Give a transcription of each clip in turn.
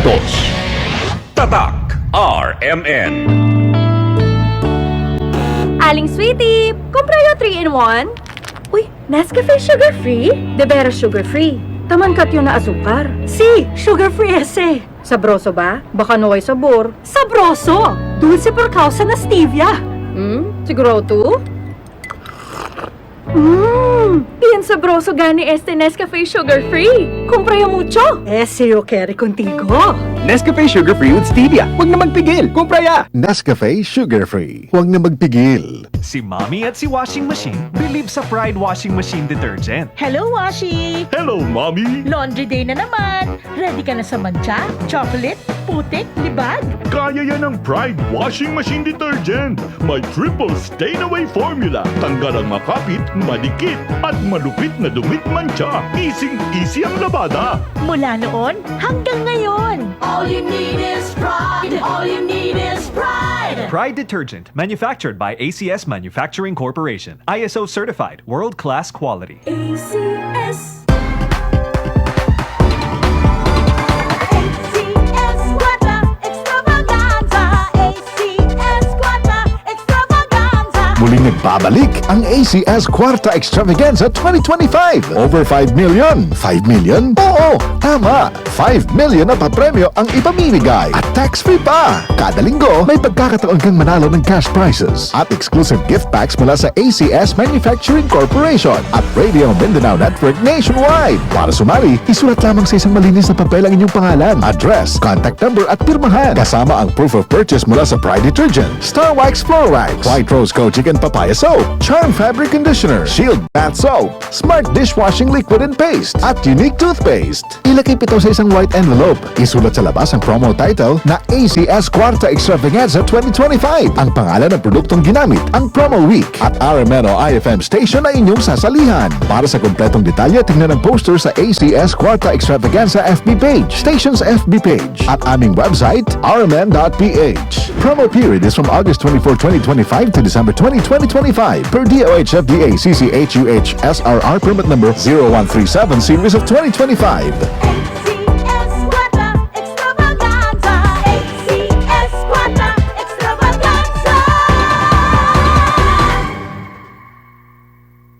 Santos. Tatak RMN. Aling Sweetie, kumpra yung 3-in-1? Uy, Nescafe sugar-free? De veras sugar-free. Taman kat yun na asukar. Si, sugar-free ese. Sabroso ba? Baka noy sabor. Sabroso! Dulce por causa na stevia. Siguro to? Bien sabroso gani este Nescafe sugar-free. Kumpra yung mucho. Ese yo quiere contigo. Nescafe Sugar Free with Stevia. Huwag na magpigil. Kumpra ya! Nescafe Sugar Free. Huwag na magpigil. Si Mommy at si Washing Machine believe sa Pride Washing Machine Detergent. Hello, Washi! Hello, Mommy! Laundry day na naman! Ready ka na sa mancha, chocolate, putik, libag? Kaya yan ang Pride Washing Machine Detergent. May triple stain-away formula. Tanggal ang makapit, madikit, at malupit na dumit mancha. Easy ang labada. Mula noon hanggang ngayon. All you need is pride. All you need is pride. Pride Detergent, manufactured by ACS Manufacturing Corporation. ISO certified, world-class quality. ACS. ACS Guata Extravaganza. ACS Guata Extravaganza. Muling nagbabalik ang ACS Kwarta Extravaganza 2025. Over 5 million. 5 million? Oo, tama. 5 million na papremyo ang ipamimigay. At tax-free pa. Kada linggo, may pagkakataon kang manalo ng cash prizes at exclusive gift packs mula sa ACS Manufacturing Corporation at Radio Mindanao Network nationwide. Para sumali, isulat lamang sa isang malinis na papel ang inyong pangalan, address, contact number at pirmahan. Kasama ang proof of purchase mula sa Pride Detergent, Star Wax Floor Wax, White Rose Kojic and Papaya Soap, Charm Fabric Conditioner, Shield Bath Soap, Smart Dishwashing Liquid and Paste, at Unique Toothpaste. Ilagay ito sa isang white envelope. Isulat sa labas ang promo title na ACS Kwarta Extravaganza 2025. Ang pangalan ng produktong ginamit, ang promo week, at RMN o IFM station na inyong sasalihan. Para sa kumpletong detalye, tingnan ang poster sa ACS Kwarta Extravaganza FB page, station's FB page, at aming website, rmn.ph. Promo period is from August 24, 2025 to December 20, 2025 per DOH FDA CCHUH SRR permit number 0137 series of 2025. ACS Guata Extravaganza. ACS Guata Extravaganza.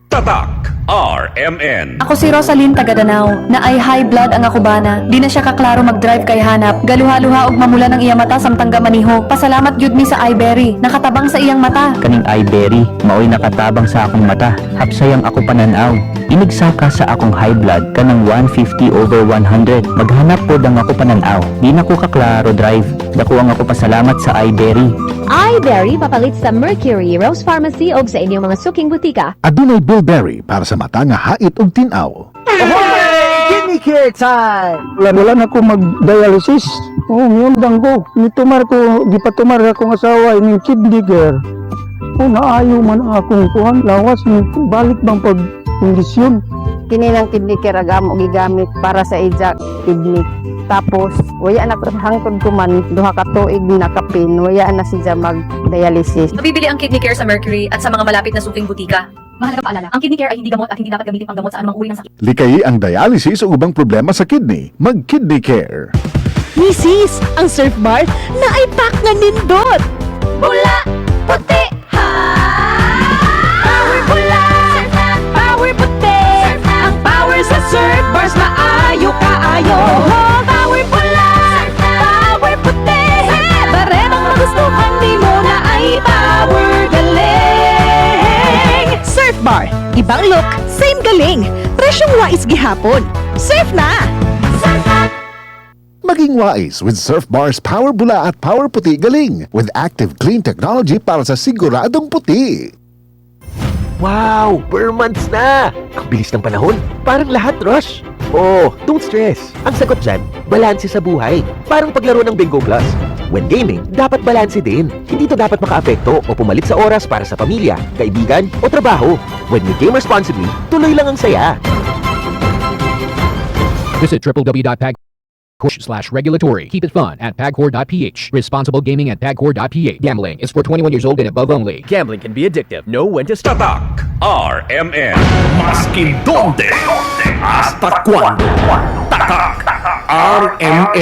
Tatak RMN. Ako si Rosalyn Tagadanao, na ay high blood ang akubana. Di na siya kaklaro mag-drive kay hanap. Galuha-luha og mamula ng iyang mata samtang gamaniho. Pasalamat gyud mi sa iBerry, nakatabang sa iyang mata. Kaning iBerry, maoy nakatabang sa akong mata. Hapsayang ako pananaw. Inigsaka sa akong high blood kanang 150/100. Maghanap pod ang ako pananaw. Di na ko kaklaro drive. Dako ang ako pasalamat sa iBerry. iBerry papalit sa Mercury, Rose Pharmacy o sa inyong mga suking butika. Adunay Bilberry para sa mata nga hait og tinaw. Kidney care time! Wala na ako mag-dialysis. Ngundang ko. Nitumar ko, di pa tumar akong asawa, yung kidney care. Naayo man akong kuhan. Lawas, balik bang pag-kondisyon. Kini ng kidney care agam og gigamit para sa ija kidney. Tapos waya na hangtod ko man duha ka tuig nakapin, waya na siya mag-dialysis. Mabibili ang Kidney Care sa Mercury at sa mga malapit na suking butika. Mahalagang paalala, ang Kidney Care ay hindi gamot at hindi dapat gamitin pang gamot sa anumang uri ng sakit. Likayi ang dialysis o ubang problema sa kidney. Mag-Kidney Care. Misis, ang surf bar na ay pack nga nindot! Bula, puti, ha! Power bula, power puti. Ang power sa surf bars maayo kaayo. Power bula, power puti. Baremang magustuhan di mo na ay power galing. Surf bar, ibang look, same galing. Presyong wais gihapon. Surf na! Maging wise with Surf Bar's Power Bula at Power Puti Galing with active clean technology para sa siguradong puti. Wow! Per months na! Ang bilis ng panahon. Parang lahat rush. Oh, don't stress. Ang sagot dyan, balanse sa buhay. Parang paglaro ng Bingo Plus. When gaming, dapat balanse din. Hindi to dapat makaapekto o pumalit sa oras para sa pamilya, kaibigan o trabaho. When you game responsibly, tuloy lang ang saya. Visit www.pagcore/regulatory. Keep it fun at pagcore.ph. Responsible gaming at pagcore.ph. Gambling is for 21 years old and above only. Gambling can be addictive. Know when to stop. Tatak RMN. Maskin donde hasta cuando. Tatak RMN.